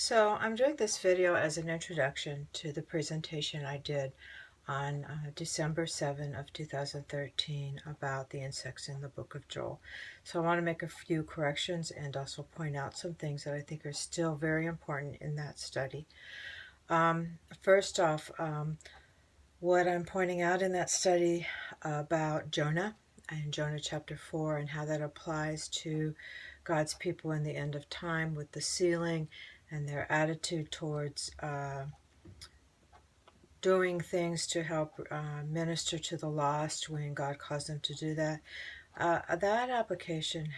So I'm doing this video as an introduction to the presentation I did on December 7 of 2013 about the insects in the book of Joel. So I want to make a few corrections and also point out some things that I think are still very important in that study. First off, what I'm pointing out in that study about Jonah and Jonah chapter 4 and how that applies to God's people in the end of time with the sealing and their attitude towards doing things to help minister to the lost when God calls them to do that. That application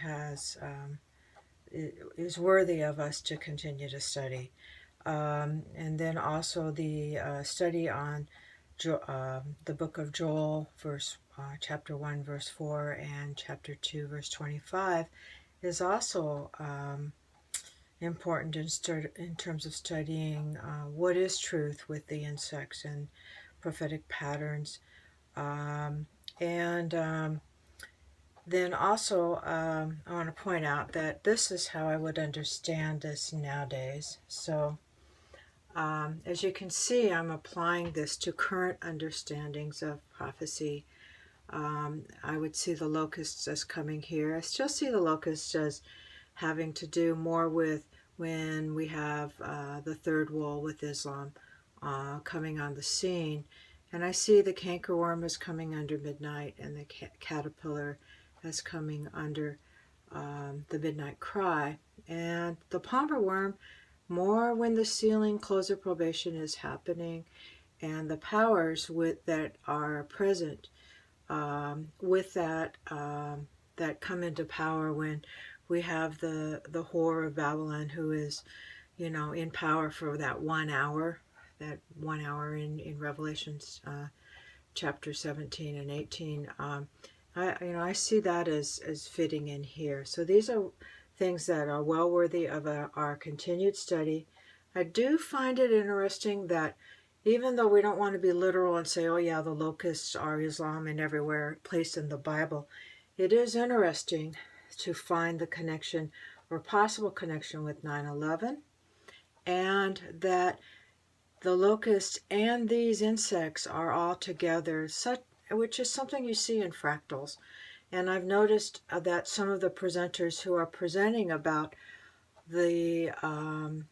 is worthy of us to continue to study. And then also the study on the book of Joel, chapter 1, verse 4, and chapter 2, verse 25, is also important in terms of studying what is truth with the insects and prophetic patterns. Then also, I want to point out that this is how I would understand this nowadays. So, as you can see, I'm applying this to current understandings of prophecy. I would see the locusts as coming here. I still see the locusts as having to do more with when we have the third wall with Islam coming on the scene. And I see the cankerworm as coming under midnight and the caterpillar as coming under the midnight cry. And the palmer worm more when the sealing closer probation is happening and the powers that are present with that come into power when we have the whore of Babylon who is, in power for that 1 hour, in Revelations chapter 17 and 18. I see that as fitting in here. So these are things that are well worthy of our continued study. I do find it interesting that even though we don't want to be literal and say, oh yeah, the locusts are Islam and everywhere placed in the Bible, it is interesting to find the connection or possible connection with 9/11, and that the locusts and these insects are all together, which is something you see in fractals. And I've noticed that some of the presenters who are presenting about the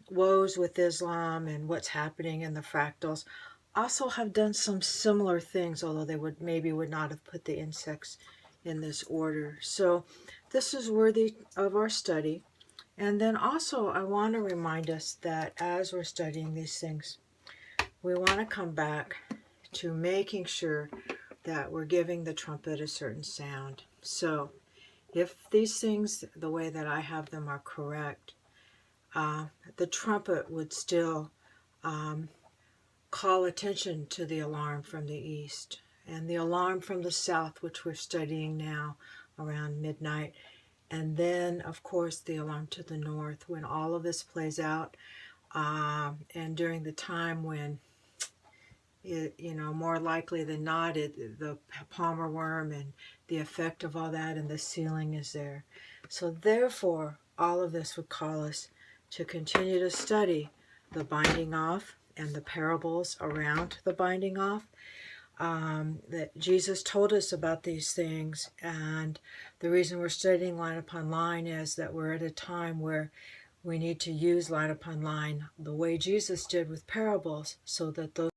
woes with Islam and what's happening in the fractals also have done some similar things, although they would not have put the insects in this order. So this is worthy of our study. And then also I want to remind us that as we're studying these things, we want to come back to making sure that we're giving the trumpet a certain sound. So if these things, the way that I have them, are correct, the trumpet would still call attention to the alarm from the east and the alarm from the south, which we're studying now around midnight, and then of course the alarm to the north when all of this plays out, and during the time when more likely than not, the palmer worm and the effect of all that and the sealing is there. So therefore, all of this would call us to continue to study the binding off and the parables around the binding off. That Jesus told us about these things, and the reason we're studying line upon line is that we're at a time where we need to use line upon line the way Jesus did with parables so that those